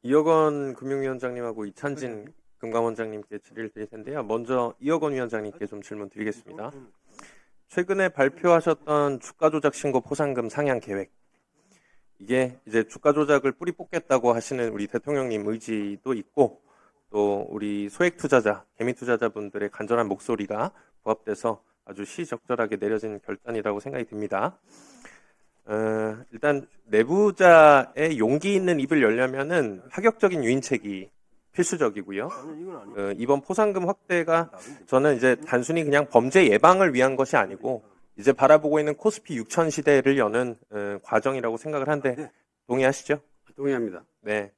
이혁원 금융위원장님하고 이찬진 금감원장님께 질의를 드릴 텐데요. 먼저 이혁원 위원장님께 좀 질문 드리겠습니다. 최근에 발표하셨던 주가 조작 신고 포상금 상향 계획. 이게 이제 주가 조작을 뿌리 뽑겠다고 하시는 우리 대통령님 의지도 있고, 또 우리 소액 투자자, 개미 투자자분들의 간절한 목소리가 부합돼서 아주 시적절하게 내려진 결단이라고 생각이 듭니다. 일단 내부자의 용기 있는 입을 열려면은 파격적인 유인책이 필수적이고요. 이번 포상금 확대가 저는 이제 단순히 그냥 범죄 예방을 위한 것이 아니고 이제 바라보고 있는 코스피 6천 시대를 여는 과정이라고 생각을 한데 동의하시죠? 동의합니다. 네.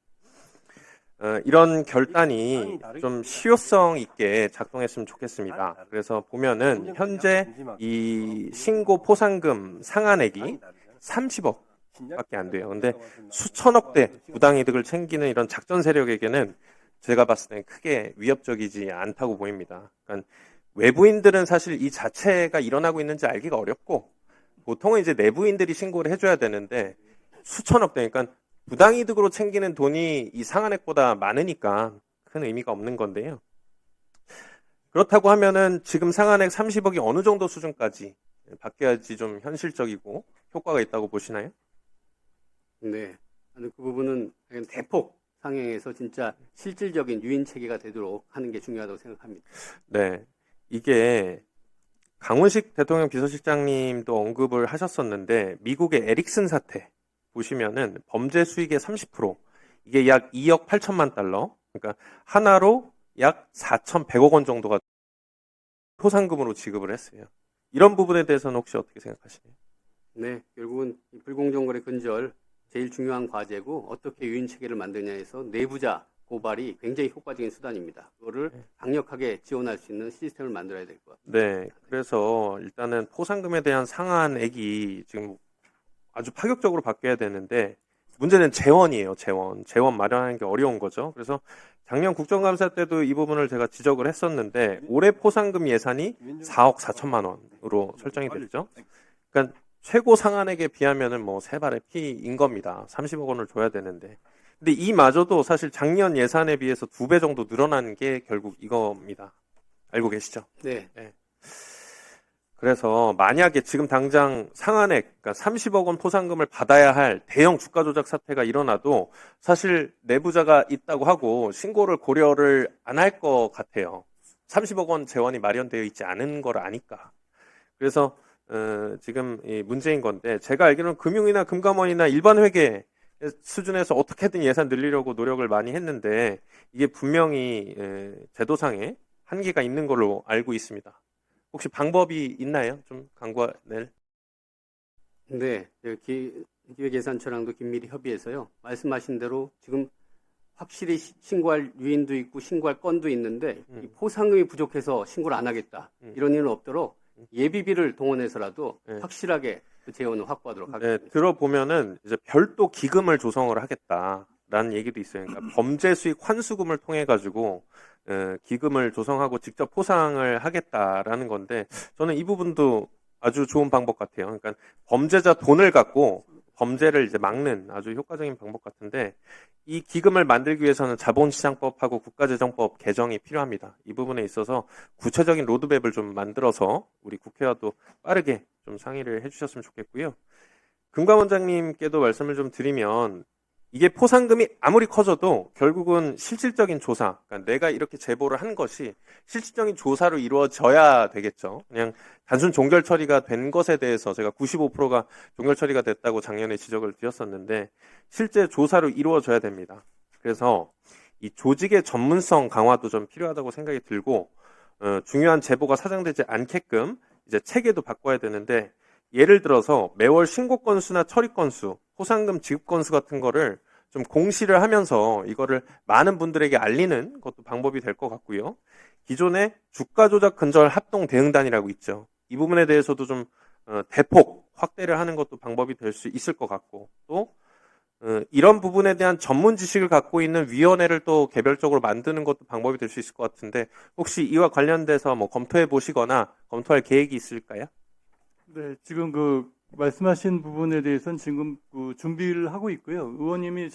이런 결단이 좀 실효성 있게 작동했으면 좋겠습니다. 그래서 보면은 현재 이 신고 포상금 상한액이 30억 밖에 안 돼요. 근데 수천억대 부당이득을 챙기는 이런 작전 세력에게는 제가 봤을 땐 크게 위협적이지 않다고 보입니다. 그러니까 외부인들은 사실 이 자체가 일어나고 있는지 알기가 어렵고 보통은 이제 내부인들이 신고를 해줘야 되는데 수천억대, 그러니까 부당이득으로 챙기는 돈이 이 상한액보다 많으니까 큰 의미가 없는 건데요. 그렇다고 하면은 지금 상한액 30억이 어느 정도 수준까지 바뀌어야지 좀 현실적이고 효과가 있다고 보시나요? 네. 그 부분은 대폭 상향해서 진짜 실질적인 유인 체계가 되도록 하는 게 중요하다고 생각합니다. 네. 이게 강훈식 대통령 비서실장님도 언급을 하셨었는데 미국의 에릭슨 사태 보시면은 범죄 수익의 30%, 이게 약 2억 8천만 달러, 그러니까 하나로 약 4,100억 원 정도가 포상금으로 지급을 했어요. 이런 부분에 대해서는 혹시 어떻게 생각하시나요? 네, 결국은 이 불공정거래 근절 제일 중요한 과제고 어떻게 유인 체계를 만드냐에서 내부자 고발이 굉장히 효과적인 수단입니다. 그거를 강력하게 지원할 수 있는 시스템을 만들어야 될 것 같습니다. 네, 그래서 일단은 포상금에 대한 상한액이 지금 아주 파격적으로 바뀌어야 되는데 문제는 재원이에요. 재원 마련하는 게 어려운 거죠. 그래서 작년 국정감사 때도 이 부분을 제가 지적을 했었는데 올해 포상금 예산이 4억 4천만 원으로 설정이 됐죠. 그러니까 최고 상한액에 비하면은 뭐 세 발의 피인 겁니다. 30억 원을 줘야 되는데. 근데 이마저도 사실 작년 예산에 비해서 2배 정도 늘어난 게 결국 이겁니다. 알고 계시죠? 네. 네. 그래서 만약에 지금 당장 상한액, 그러니까 30억 원 포상금을 받아야 할 대형 주가 조작 사태가 일어나도 사실 내부자가 있다고 하고 신고를 고려를 안 할 것 같아요. 30억 원 재원이 마련되어 있지 않은 걸 아니까. 그래서 지금 이 문제인 건데 제가 알기로는 금융이나 금감원이나 일반 회계 수준에서 어떻게든 예산 늘리려고 노력을 많이 했는데 이게 분명히 제도상에 한계가 있는 걸로 알고 있습니다. 혹시 방법이 있나요? 좀 강구낼? 네, 기획예산처랑도 긴밀히 협의해서요. 말씀하신 대로 지금 확실히 신고할 유인도 있고 신고할 건도 있는데 이 포상금이 부족해서 신고를 안 하겠다. 이런 일은 없도록 예비비를 동원해서라도 확실하게 그 재원을 확보하도록 하겠습니다. 네, 들어보면은 이제 별도 기금을 조성을 하겠다라는 얘기도 있어요. 그러니까 범죄 수익 환수금을 통해 가지고 기금을 조성하고 직접 포상을 하겠다라는 건데 저는 이 부분도 아주 좋은 방법 같아요. 그러니까 범죄자 돈을 갖고 범죄를 이제 막는 아주 효과적인 방법 같은데 이 기금을 만들기 위해서는 자본시장법하고 국가재정법 개정이 필요합니다. 이 부분에 있어서 구체적인 로드맵을 좀 만들어서 우리 국회와도 빠르게 좀 상의를 해주셨으면 좋겠고요. 금감원장님께도 말씀을 좀 드리면 이게 포상금이 아무리 커져도 결국은 실질적인 조사, 그러니까 내가 이렇게 제보를 한 것이 실질적인 조사로 이루어져야 되겠죠. 그냥 단순 종결 처리가 된 것에 대해서 제가 95%가 종결 처리가 됐다고 작년에 지적을 드렸었는데 실제 조사로 이루어져야 됩니다. 그래서 이 조직의 전문성 강화도 좀 필요하다고 생각이 들고 중요한 제보가 사장되지 않게끔 이제 체계도 바꿔야 되는데 예를 들어서 매월 신고 건수나 처리 건수, 포상금 지급 건수 같은 거를 좀 공시를 하면서 이거를 많은 분들에게 알리는 것도 방법이 될 것 같고요. 기존에 주가 조작 근절 합동 대응단이라고 있죠. 이 부분에 대해서도 좀 대폭 확대를 하는 것도 방법이 될 수 있을 것 같고 또 이런 부분에 대한 전문 지식을 갖고 있는 위원회를 또 개별적으로 만드는 것도 방법이 될 수 있을 것 같은데 혹시 이와 관련돼서 뭐 검토해 보시거나 검토할 계획이 있을까요? 네, 지금 그 말씀하신 부분에 대해서는 지금 준비를 하고 있고요. 의원님이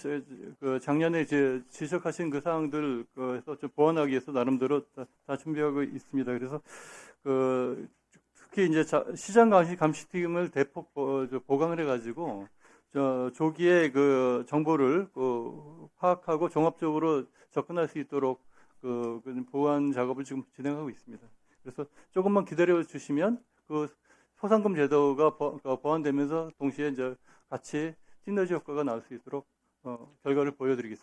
작년에 지적하신 그 사항들 그래서 좀 보완하기 위해서 나름대로 다 준비하고 있습니다. 그래서 특히 이제 시장 감시팀을 대폭 보강을 해가지고 조기에 그 정보를 파악하고 종합적으로 접근할 수 있도록 그 보완 작업을 지금 진행하고 있습니다. 그래서 조금만 기다려 주시면 포상금 제도가 보완되면서 동시에 이제 같이 시너지 효과가 나올 수 있도록 결과를 보여드리겠습니다.